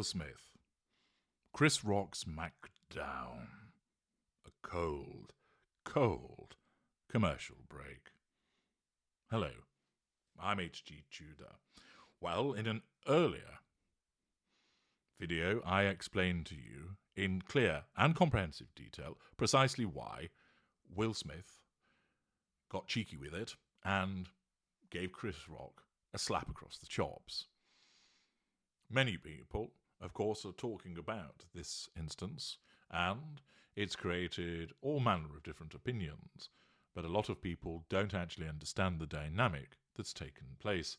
Will Smith. Chris Rock smacked down. A cold, cold commercial break. Hello, I'm H.G. Jada. Well, in an earlier video, I explained to you in clear and comprehensive detail precisely why Will Smith got cheeky with it and gave Chris Rock a slap across the chops. Many people, of course, are talking about this instance, and it's created all manner of different opinions, but a lot of people don't actually understand the dynamic that's taken place.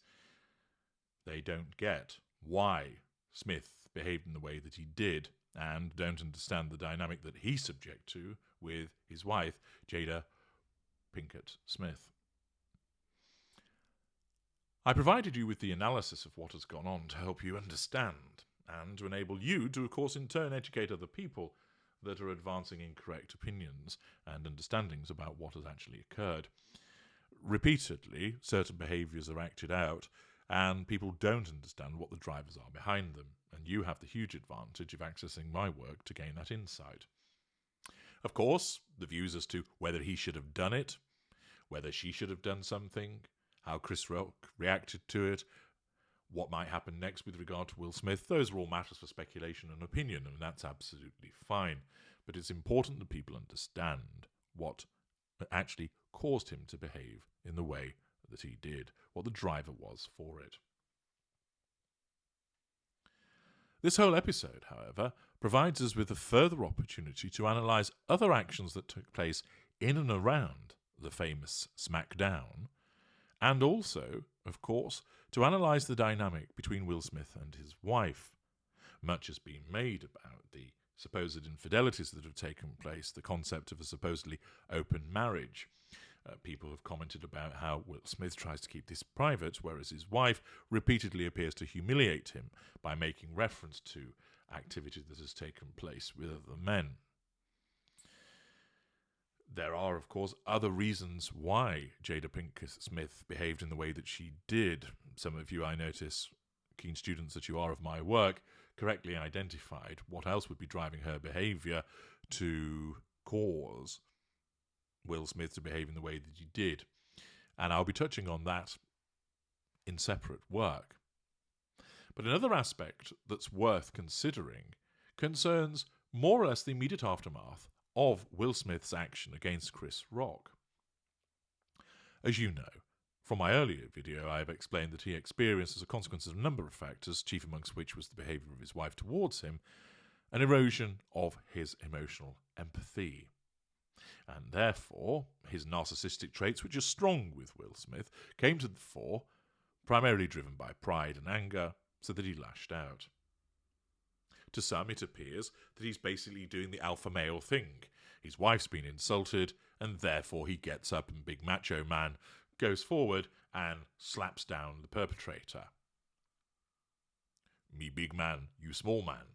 They don't get why Smith behaved in the way that he did, and don't understand the dynamic that he's subject to with his wife, Jada Pinkett Smith. I provided you with the analysis of what has gone on to help you understand, and to enable you to, of course, in turn educate other people that are advancing incorrect opinions and understandings about what has actually occurred. Repeatedly, certain behaviours are acted out, and people don't understand what the drivers are behind them, and you have the huge advantage of accessing my work to gain that insight. Of course, the views as to whether he should have done it, whether she should have done something, how Chris Rock reacted to it, what might happen next with regard to Will Smith, those are all matters for speculation and opinion, and that's absolutely fine. But it's important that people understand what actually caused him to behave in the way that he did, what the driver was for it. This whole episode, however, provides us with a further opportunity to analyse other actions that took place in and around the famous Smackdown, and also, of course, to analyse the dynamic between Will Smith and his wife. Much has been made about the supposed infidelities that have taken place, the concept of a supposedly open marriage. People have commented about how Will Smith tries to keep this private, whereas his wife repeatedly appears to humiliate him by making reference to activity that has taken place with other men. There are, of course, other reasons why Jada Pinkett Smith behaved in the way that she did. Some of you, I notice, keen students that you are of my work, correctly identified what else would be driving her behaviour to cause Will Smith to behave in the way that he did. And I'll be touching on that in separate work. But another aspect that's worth considering concerns more or less the immediate aftermath of Will Smith's action against Chris Rock. As you know, from my earlier video, I have explained that he experienced, as a consequence of a number of factors, chief amongst which was the behaviour of his wife towards him, an erosion of his emotional empathy. And therefore, his narcissistic traits, which are strong with Will Smith, came to the fore, primarily driven by pride and anger, so that he lashed out. To some, it appears that he's basically doing the alpha male thing. His wife's been insulted, and therefore he gets up and big macho man goes forward and slaps down the perpetrator. Me big man, you small man.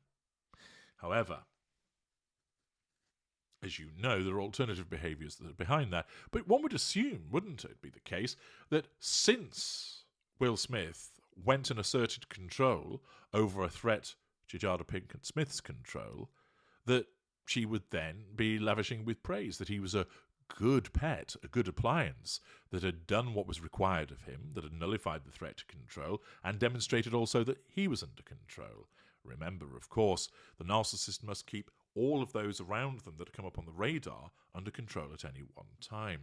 However, as you know, there are alternative behaviours that are behind that. But one would assume, wouldn't it be the case, that since Will Smith went and asserted control over a threat to Jada Pinkett Smith's control, that she would then be lavishing with praise, that he was a good pet, a good appliance, that had done what was required of him, that had nullified the threat to control, and demonstrated also that he was under control. Remember, of course, the narcissist must keep all of those around them that come up on the radar under control at any one time.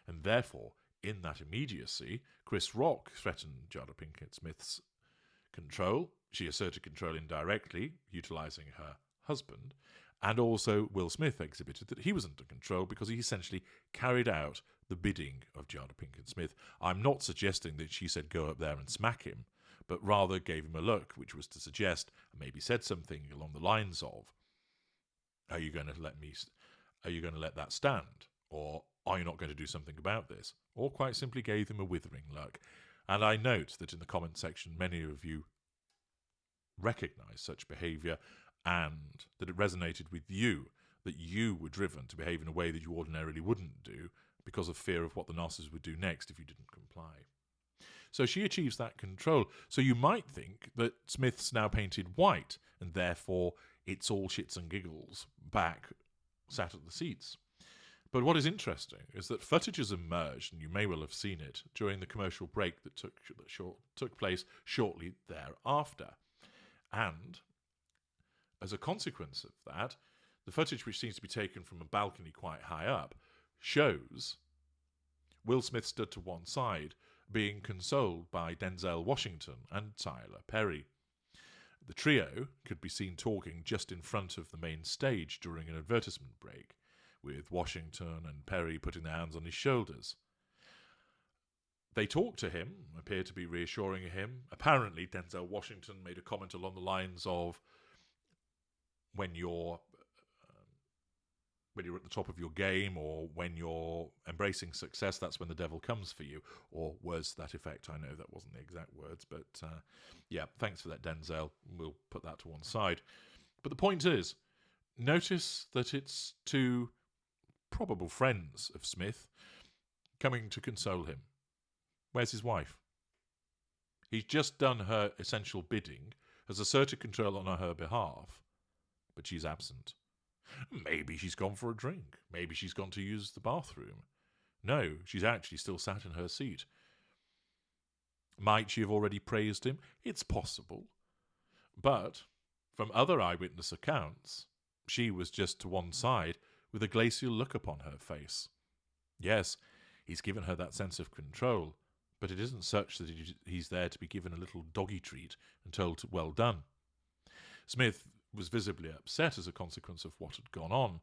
And therefore, in that immediacy, Chris Rock threatened Jada Pinkett Smith's control. She asserted control indirectly, utilising her husband, and also Will Smith exhibited that he was under control because he essentially carried out the bidding of Jada Pinkett Smith. I'm not suggesting that she said go up there and smack him, but rather gave him a look, which was to suggest, and maybe said something along the lines of, are you going to let that stand? Or are you not going to do something about this? Or quite simply gave him a withering look. And I note that in the comment section, many of you recognise such behaviour and that it resonated with you, that you were driven to behave in a way that you ordinarily wouldn't do because of fear of what the narcissist would do next if you didn't comply. So she achieves that control. So you might think that Smith's now painted white, and therefore it's all shits and giggles back sat at the seats. But what is interesting is that footage has emerged, and you may well have seen it, during the commercial break that took place shortly thereafter. And as a consequence of that, the footage, which seems to be taken from a balcony quite high up, shows Will Smith stood to one side, being consoled by Denzel Washington and Tyler Perry. The trio could be seen talking just in front of the main stage during an advertisement break, with Washington and Perry putting their hands on his shoulders. They talk to him, appear to be reassuring him. Apparently, Denzel Washington made a comment along the lines of, when you're at the top of your game, or when you're embracing success, that's when the devil comes for you, or words to that effect. I know that wasn't the exact words, but yeah, thanks for that, Denzel. We'll put that to one side. But the point is, notice that it's two probable friends of Smith coming to console him. Where's his wife? He's just done her essential bidding, has asserted control on her behalf, but she's absent. Maybe she's gone for a drink. Maybe she's gone to use the bathroom. No, she's actually still sat in her seat. Might she have already praised him? It's possible. But from other eyewitness accounts, she was just to one side with a glacial look upon her face. Yes, he's given her that sense of control, but it isn't such that he's there to be given a little doggy treat and told well done. Smith was visibly upset as a consequence of what had gone on,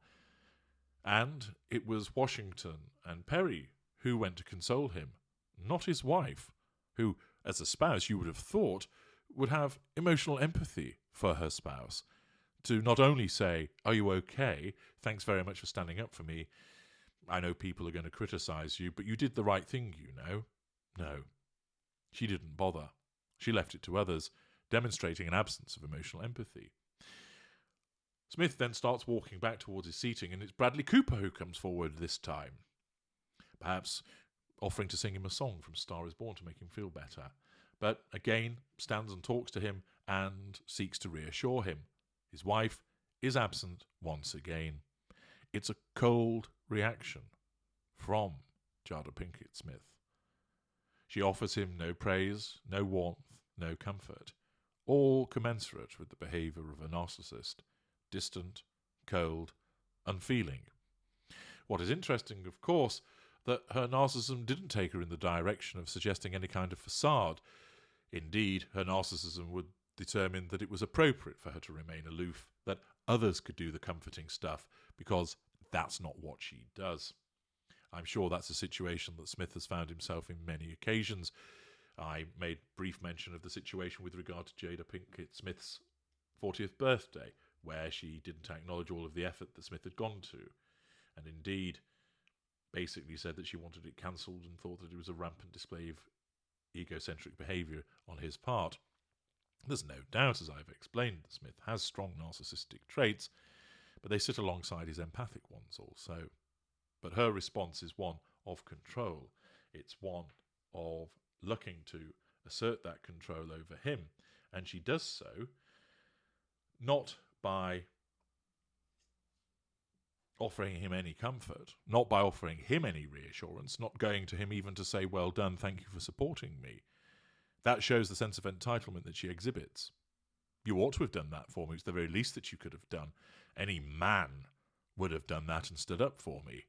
and it was Washington and Perry who went to console him, not his wife, who, as a spouse, you would have thought, would have emotional empathy for her spouse, to not only say, "Are you okay? Thanks very much for standing up for me. I know people are going to criticize you, but you did the right thing, you know." No, she didn't bother. She left it to others, demonstrating an absence of emotional empathy. Smith then starts walking back towards his seating, and it's Bradley Cooper who comes forward this time, perhaps offering to sing him a song from Star is Born to make him feel better, but again stands and talks to him and seeks to reassure him. His wife is absent once again. It's a cold reaction from Jada Pinkett Smith. She offers him no praise, no warmth, no comfort, all commensurate with the behaviour of a narcissist, distant, cold, unfeeling. What is interesting, of course, that her narcissism didn't take her in the direction of suggesting any kind of facade. Indeed, her narcissism would determine that it was appropriate for her to remain aloof, that others could do the comforting stuff, because that's not what she does. I'm sure that's a situation that Smith has found himself in many occasions. I made brief mention of the situation with regard to Jada Pinkett Smith's 40th birthday, where she didn't acknowledge all of the effort that Smith had gone to, and indeed basically said that she wanted it cancelled and thought that it was a rampant display of egocentric behaviour on his part. There's no doubt, as I've explained, that Smith has strong narcissistic traits, but they sit alongside his empathic ones also. But her response is one of control. It's one of looking to assert that control over him, and she does so not by offering him any comfort, not by offering him any reassurance, not going to him even to say, "Well done, thank you for supporting me." That shows the sense of entitlement that she exhibits. You ought to have done that for me. It's the very least that you could have done. Any man would have done that and stood up for me.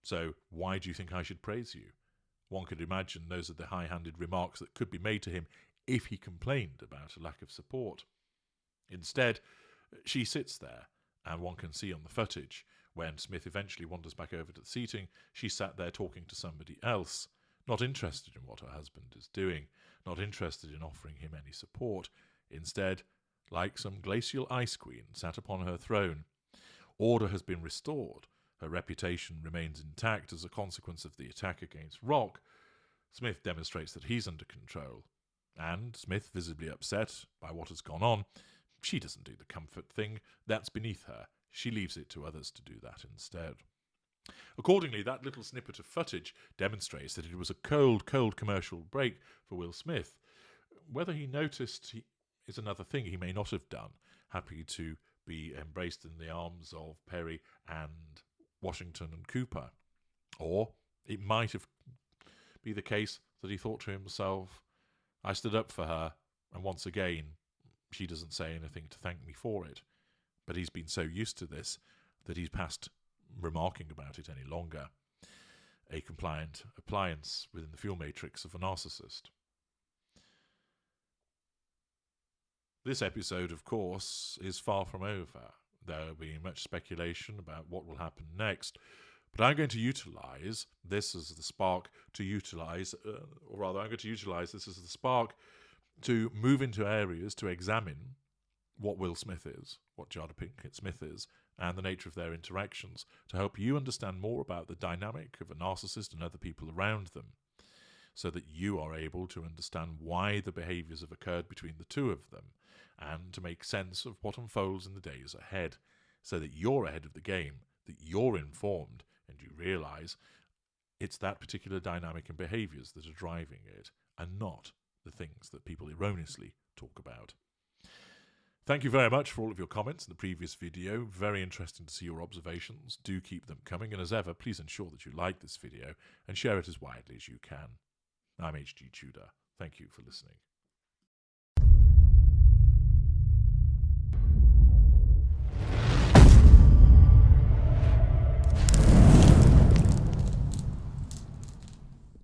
So why do you think I should praise you? One could imagine those are the high-handed remarks that could be made to him if he complained about a lack of support. Instead, she sits there, and one can see on the footage, when Smith eventually wanders back over to the seating, she sat there talking to somebody else, not interested in what her husband is doing, not interested in offering him any support. Instead, like some glacial ice queen sat upon her throne. Order has been restored. Her reputation remains intact as a consequence of the attack against Rock. Smith demonstrates that he's under control. And Smith, visibly upset by what has gone on, she doesn't do the comfort thing. That's beneath her. She leaves it to others to do that instead. Accordingly, that little snippet of footage demonstrates that it was a cold commercial break for Will Smith. Whether he noticed is another thing. He may not have done, happy to be embraced in the arms of Perry and Washington and Cooper. Or it might have be the case that he thought to himself, I stood up for her, and once again, she doesn't say anything to thank me for it. But he's been so used to this that he's past remarking about it any longer. A compliant appliance within the fuel matrix of a narcissist. This episode, of course, is far from over. There will be much speculation about what will happen next, but I'm going to utilise this as the spark to utilise, or rather, I'm going to utilise this as the spark to move into areas to examine what Will Smith is, what Jada Pinkett Smith is, and the nature of their interactions, to help you understand more about the dynamic of a narcissist and other people around them, so that you are able to understand why the behaviours have occurred between the two of them, and to make sense of what unfolds in the days ahead, so that you're ahead of the game, that you're informed, and you realise it's that particular dynamic and behaviours that are driving it, and not the things that people erroneously talk about. Thank you very much for all of your comments in the previous video. Very interesting to see your observations. Do keep them coming, and as ever, please ensure that you like this video and share it as widely as you can. I'm H.G. Tudor. Thank you for listening.